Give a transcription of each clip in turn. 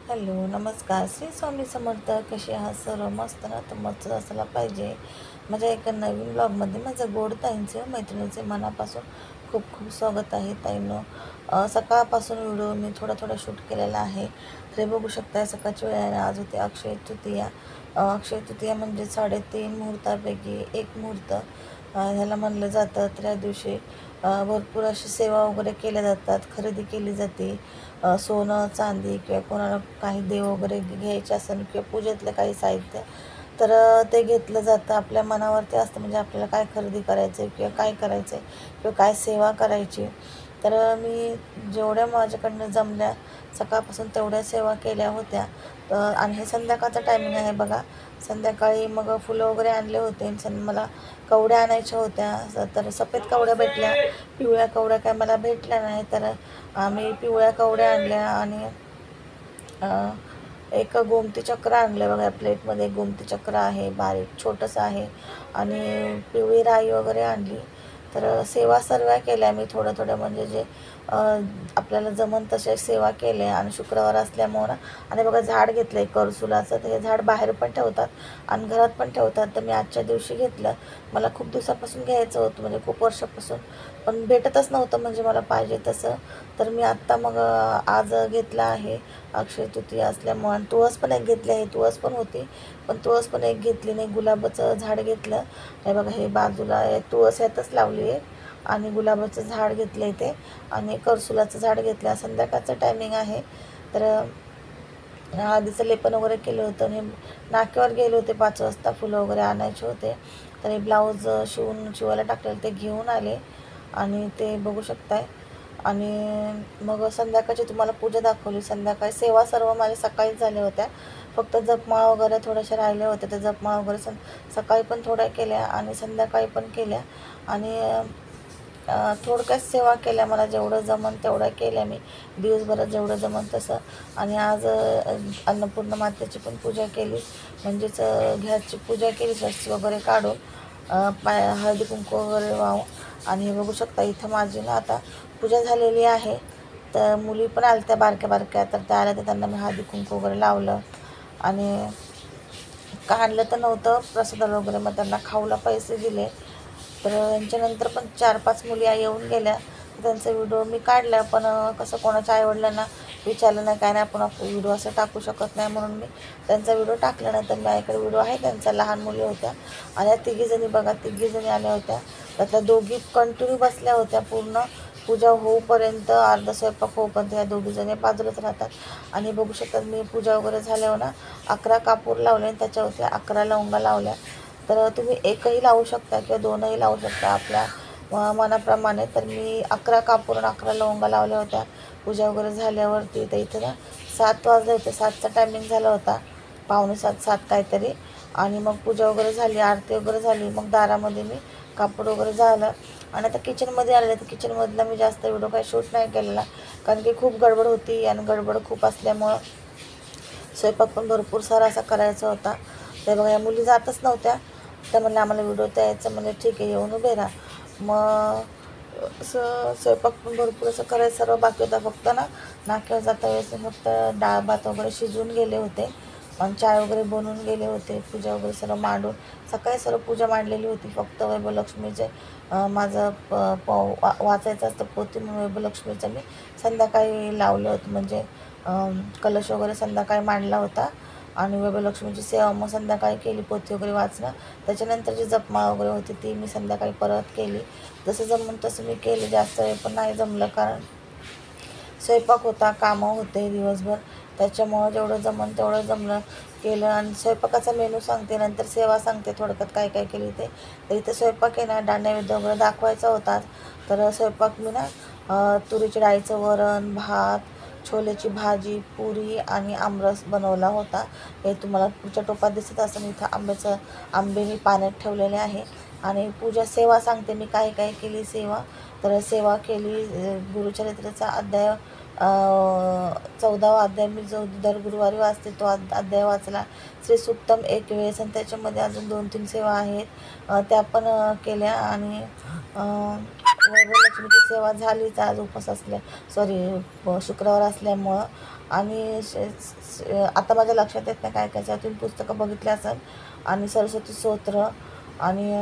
Hello, नमस्कार. श्री स्वामी समर्थ. कसे आहात सर्व? मस्त ना? तर मस्त असायला पाहिजे. माझ्या एका नवीन ब्लॉगमध्ये माझं गोड ताईंचे मैत्रिणीचे मनापासून खूप खूप स्वागत आहे. ताईंनो, सकाळपासून व्हिडिओ मी थोडा थोडा शूट केलेला आहे. तर हे बघू शकता, सकाळची वेळ आहे. आज होते अक्षय तृतीया. अक्षय तृतीया म्हणजे 3.5 मुहूर्तापैकी एक मुहूर्त ह्याला म्हणलं जातं. तर या दिवशी भरपूर अशी सेवा वगैरे केल्या जातात, खरेदी केली जाते. सोनं, चांदी किंवा कोणाला काही देव वगैरे घ्यायचे असेल किंवा पूजेतलं काही साहित्य, तर ते घेतलं जातं. आपल्या मनावरती असतं, म्हणजे आपल्याला काय खरेदी करायचं आहे किंवा काय करायचं आहे किंवा काय सेवा करायची. तर मी जेवढ्या माझ्याकडनं जमल्या सकाळपासून तेवढ्या सेवा केल्या होत्या. आणि हे संध्याकाळचं टायमिंग आहे बघा. संध्याकाळी मग फुलं वगैरे आणले होते. मला कवड्या आणायच्या होत्या. तर सफेद कवड्या भेटल्या, पिवळ्या कवड्या काय मला भेटल्या नाही. तर आम्ही पिवळ्या कवड्या आणल्या आणि एक गोमती चक्र आणलं बघा. प्लेटमध्ये एक गोमती चक्र आहे, बारीक छोटंसं आहे. आणि पिवळी राई वगैरे आणली. तर सेवा सर्व केल्या मी थोड्या थोड्या, म्हणजे जे आपल्याला जमन तशा सेवा केल्या. आणि शुक्रवार असल्यामुळं आणि बघा, झाड घेतलं आहे करसुलाचं. तर हे झाड बाहेर पण ठेवतात आणि घरात पण ठेवतात. तर मी आजच्या दिवशी घेतलं. मला खूप दिवसापासून घ्यायचं होतं, म्हणजे खूप वर्षापासून, पण भेटतच नव्हतं म्हणजे मला पाहिजे तसं. तर मी आत्ता मग आज घेतलं आहे अक्षय तृतीया असल्यामुळं. आणि तुळस पण एक घेतली आहे. तुळस पण होती, पण तुळस पण एक घेतली नाही. गुलाबाचं झाड घेतलं. हे बघा, हे बाजूला तुळस यातच लावली आहे आणि गुलाबाचं झाड घेतलं आहे ते, आणि करसुलाचं झाड घेतलं. संध्याकाळचं टायमिंग आहे. तर हळदीचं लेपन वगैरे केलं होतं. आणि नाक्यावर गेले होते 5 वाजता, फुलं वगैरे आणायचे होते. तर हे ब्लाऊज शिवायला टाकलेलं ते घेऊन आले आणि ते बघू शकताय. आणि मग संध्याकाळची तुम्हाला पूजा दाखवली. संध्याकाळी सेवा सर्व माझ्या सकाळीच झाल्या होत्या. फक्त जपमाळ वगैरे थोड्याशा राहिल्या होत्या. त्या जपमाळ वगैरे सकाळी पण थोड्या केल्या आणि संध्याकाळी पण केल्या. आणि थोडक्यात सेवा केल्या. मला जेवढं जमन तेवढ्या केल्या मी, दिवसभरात जेवढं जमन तसं. आणि आज अन्नपूर्णा मातेची पण पूजा केली, म्हणजेच घ्याची पूजा केली, स्वस्ती वगैरे काढून हळदी कुंकू वगैरे वाहून. आणि हे बघू शकता, इथं माझी ना आता पूजा झालेली आहे. तर मुली पण आल्या त्या बारक्या बारक्या, तर त्या आल्या, तर त्यांना मी हळदी कुंकू वगैरे लावलं. आणि काढलं तर नव्हतं प्रसादाला वगैरे, मग त्यांना खाऊला पैसे दिले. तर यांच्यानंतर पण 4-5 मुली येऊन गेल्या. त्यांचा व्हिडिओ मी काढला, पण कसं कोणाच्या आईवडिलांना विचारलं नाही, काय नाही, आपण व्हिडिओ असं टाकू शकत नाही, म्हणून मी त्यांचा व्हिडिओ टाकला नाही. तर माझ्याकडे व्हिडिओ आहे त्यांचा. लहान मुली होत्या आणि या तिघीजणी बघा, तिघीजणी आल्या होत्या. त्यातल्या दोघी कंटिन्यू बसल्या होत्या पूर्ण पूजा होऊपर्यंत. अर्धा स्वयंपाक होऊपर्यंत या दोघीजणी बाजूलाच राहतात. आणि बघू शकतात, मी पूजा वगैरे झाल्यावर ना 11 कापूर लावले आणि त्याच्यावरती 11 लवंगा लावल्या. तर तुम्ही एकही लावू शकता किंवा दोनही लावू शकता आपल्या मनाप्रमाणे. तर मी 11 कापूर आणि 11 लवंगा लावल्या होत्या पूजा वगैरे झाल्यावरती. तर इथं ना 7 वाजले होते, 7चा टायमिंग झाला होता, पावणे 7 काहीतरी. आणि मग पूजा वगैरे झाली, आरती वगैरे झाली. मग दारामध्ये मी कापड वगैरे झालं आणि आता किचनमध्ये आलेलं. तर किचनमधला मी जास्त व्हिडिओ काही शूट नाही केलेला, कारण की खूप गडबड होती आणि गडबड खूप असल्यामुळं स्वयंपाक पण भरपूर सारा असा करायचा होता. ते बघा, या मुली जातच नव्हत्या. त्या म्हणल्या आम्हाला व्हिडिओ द्यायचं, म्हणजे ठीक आहे, येऊन उभे राहा. मग असं स्वयंपाक पण भरपूर असं करायचं सर्व बाकी होता. फक्त ना नाक्यावर जाता वेळेस फक्त डाळ भात वगैरे शिजवून गेले होते आणि चाय वगैरे बनवून गेले होते. पूजा वगैरे सर्व मांडून सकाळी सर्व पूजा मांडलेली होती. फक्त वैभवलक्ष्मीचे माझं वाचायचं असतं पोथी, म्हणून वैभवलक्ष्मीचं मी संध्याकाळी लावलं होतं, म्हणजे कलश वगैरे संध्याकाळी मांडला होता. आणि वैभवलक्ष्मीची सेवा मग संध्याकाळी केली, पोथी वगैरे वाचणं. त्याच्यानंतर जी जपमाळ वगैरे होती ती मी संध्याकाळी परत केली. जसं जमून तसं मी केलं. जास्त वेळ पण नाही जमलं, कारण स्वयंपाक होता, कामं होते दिवसभर. त्याच्यामुळं जेवढं जमन तेवढं जमलं केलं. आणि स्वयंपाकाचा मेनू सांगते, नंतर सेवा सांगते थोडक्यात काय काय केली ते. तर इथं स्वयंपाक आहे ना, नैवेद्य वगैरे दाखवायचा होता. तर स्वयंपाक मी ना तुरीच्या डाळीचं वरण, भात, छोलेची भाजी, पुरी आणि आमरस बनवला होता. हे तुम्हाला पुढच्या टोपात दिसत असेल. इथं आंबे मी पाण्यात ठेवलेले आहे. आणि पूजा सेवा सांगते मी काय काय केली सेवा. तर सेवा केली, गुरुचरित्राचा अध्याय 14वा अध्याय मी जो दर गुरुवारी वाचते तो अध्याय वाचला. श्री सुक्तम एक वेळेस, आणि त्याच्यामध्ये अजून 2-3 सेवा आहेत, त्या पण केल्या. आणि वैभवलक्ष्मीची सेवा झालीच आज, उपास शुक्रवार असल्यामुळं. आणि आता माझ्या लक्षात येत नाही काय काय तुम्ही पुस्तकं बघितली असाल आणि सरस्वती स्तोत्र आणि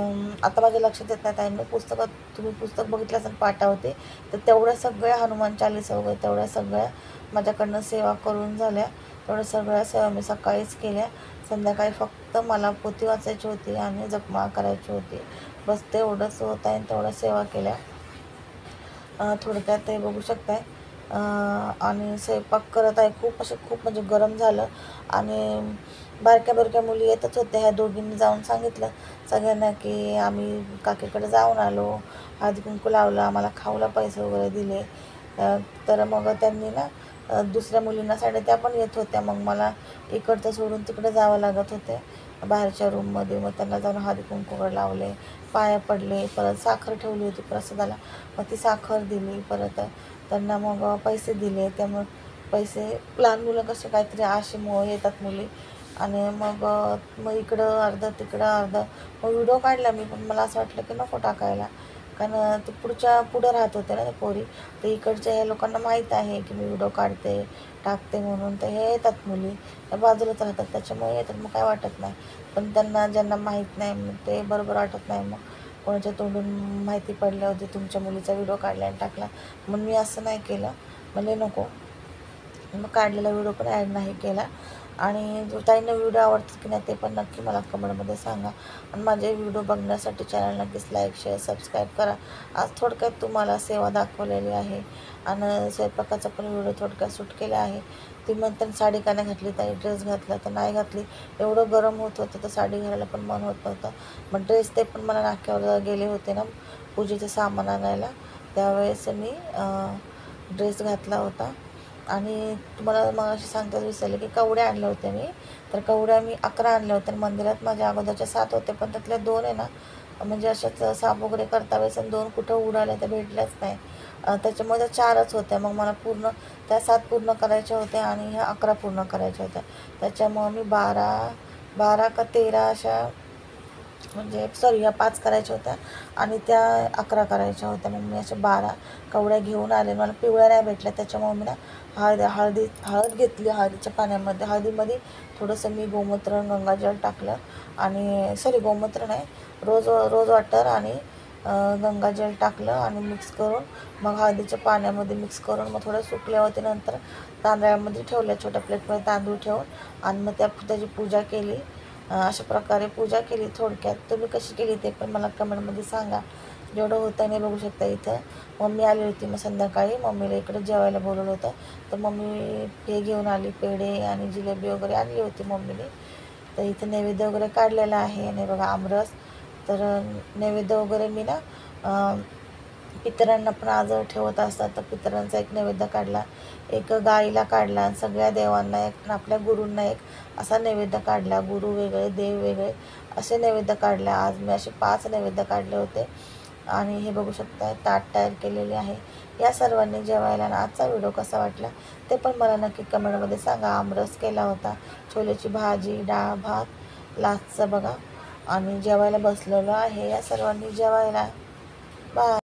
आता माझ्या लक्षात येत नाही ताईंनी पुस्तकात तुम्ही पुस्तक बघितलं असेल पाठावरती, तर तेवढ्या सगळ्या हनुमान चालीसा वगैरे तेवढ्या सगळ्या माझ्याकडनं सेवा करून झाल्या. तेवढ्या सगळ्या सेवा मी सकाळीच केल्या. संध्याकाळी फक्त मला पोथी वाचायची होती आणि जपमाळ करायची होती, बस तेवढंच होत आहे. तेवढ्या सेवा केल्या. थोडक्यात ते बघू शकताय. आणि स्वयंपाक करत आहे. खूप म्हणजे गरम झालं आणि बारक्या बारक्या मुली येतच होत्या. ह्या दोघींनी जाऊन सांगितलं सगळ्यांना की आम्ही काकीकडे जाऊन आलो, हळदी कुंकू लावलं, आम्हाला खाऊला पैसे वगैरे दिले. तर मग त्यांनी ना दुसऱ्या मुलींना साड्या त्या पण येत होत्या. मग मला इकडचं सोडून तिकडे जावं लागत होते बाहेरच्या रूममध्ये. मग त्यांना जाऊन हळदी कुंकू वगैरे लावले, पाया पडले, परत साखर ठेवली होती प्रसादाला, मग ती साखर दिली. परत त्यांना मग पैसे दिले. त्यामुळे पैसे लहान मुलं कसे काहीतरी आशेमुळे येतात मुली. आणि मग इकडं अर्धं तिकडं अर्धं मग व्हिडिओ काढला मी, पण मला असं वाटलं की नको टाकायला, कारण ते पुढं राहत होते ना ते पोरी. ते इकडच्या ह्या लोकांना माहीत आहे की मी व्हिडिओ काढते टाकते म्हणून, तर हे येतात मुली, त्या बाजूलाच राहतात, त्याच्यामुळे येतात. मग काय वाटत नाही. पण त्यांना ज्यांना माहीत नाही मग ते बरोबर वाटत नाही. मग कोणाच्या तोंडून माहिती पडल्या होती तुमच्या मुलीचा व्हिडिओ काढला आणि टाकला, म्हणून मी असं नाही केलं, म्हणजे नको. मग काढलेला व्हिडिओ पण ॲड नाही केला. आणि जो ताईंना व्हिडिओ आवडतात की नाही ते पण नक्की मला कमेंटमध्ये सांगा. आणि माझे व्हिडिओ बघण्यासाठी चॅनल नक्कीच लाईक शेअर सबस्क्राईब करा. आज थोडक्यात तुम्हाला सेवा दाखवलेली आहे आणि स्वयंपाकाचा पण व्हिडिओ थोडक्यात शूट केला आहे. ती म्हणतात साडी का नाही घातली ताई, ड्रेस घातला, तर नाही घातली. एवढं गरम होत होतं तर साडी घालायला पण मन होत नव्हतं. मग ड्रेस ते पण मला नाक्यावर गेले होते ना पूजेचं सामान आणायला, त्यावेळेस मी ड्रेस घातला होता. आणि तुम्हाला मग अशी सांगताच विसरले की कवड्या आणल्या होत्या मी. तर कवड्या मी 11 आणल्या होत्या. मंदिरात माझ्या अगोदरच्या 7 होत्या, पण त्यातल्या 2 आहे ना म्हणजे अशाच साफ वगैरे करता वेळेस 2 कुठं उडाल्या, त्या भेटल्याच नाही. त्याच्यामुळे त्या 4च होत्या. मग मला पूर्ण त्या 7 पूर्ण करायच्या होत्या आणि ह्या 11 पूर्ण करायच्या होत्या. त्याच्यामुळं मी 12 का 13 अशा, म्हणजे सॉरी ह्या 5 करायच्या होत्या आणि त्या 11 करायच्या होत्या. मग मी अशा 12 कवड्या घेऊन आले. मला पिवळ्या नाही भेटल्या, त्याच्यामुळे मी ना हळद घेतली. हळदीच्या पाण्यामध्ये हळदीमध्ये थोडंसं मी गोमूत्र गंगाजल टाकलं आणि सॉरी गोमूत्र नाही, रोज वॉटर आणि गंगाजल टाकलं आणि मिक्स करून मग हळदीच्या पाण्यामध्ये मिक्स करून मग थोडं सुकल्या होते. नंतर तांदळामध्ये ठेवल्या, छोट्या प्लेटमध्ये तांदूळ ठेवून, आणि मग त्याची पूजा केली. अशा प्रकारे पूजा केली. थोडक्यात तुम्ही कशी केली ते पण मला कमेंटमध्ये सांगा. जेवढं होतं नाही बघू शकता. इथं मम्मी आली होती, मग संध्याकाळी मम्मीला इकडे जेवायला बोलवलं होतं, तर मम्मी हे घेऊन आली, पेढे आणि जिलेबी वगैरे आणली होती मम्मीने. तर इथं नैवेद्य वगैरे काढलेला आहे आणि बघा आमरस. तर नैवेद्य वगैरे मी ना पितरांना पण आज ठेवत असतात, तर पितरांचा एक नैवेद्य काढला, एक गाईला काढला आणि सगळ्या देवांना एक, आपल्या गुरूंना एक असा नैवेद्य काढला. गुरु वेगळे देव वेगळे असे नैवेद्य काढले. आज मी असे 5 नैवेद्य काढले होते. आणि हे बघू शकता ताट तयार केलेले आहे या सर्वांनी जेवायला. आणि आजचा व्हिडिओ कसा वाटला ते पण मला नक्की कमेंटमध्ये सांगा. आमरस केला होता, छोल्याची भाजी, डाळ भात, लास्टचं बघा, आणि जेवायला बसलेलो आहे या सर्वांनी जेवायला. बाय.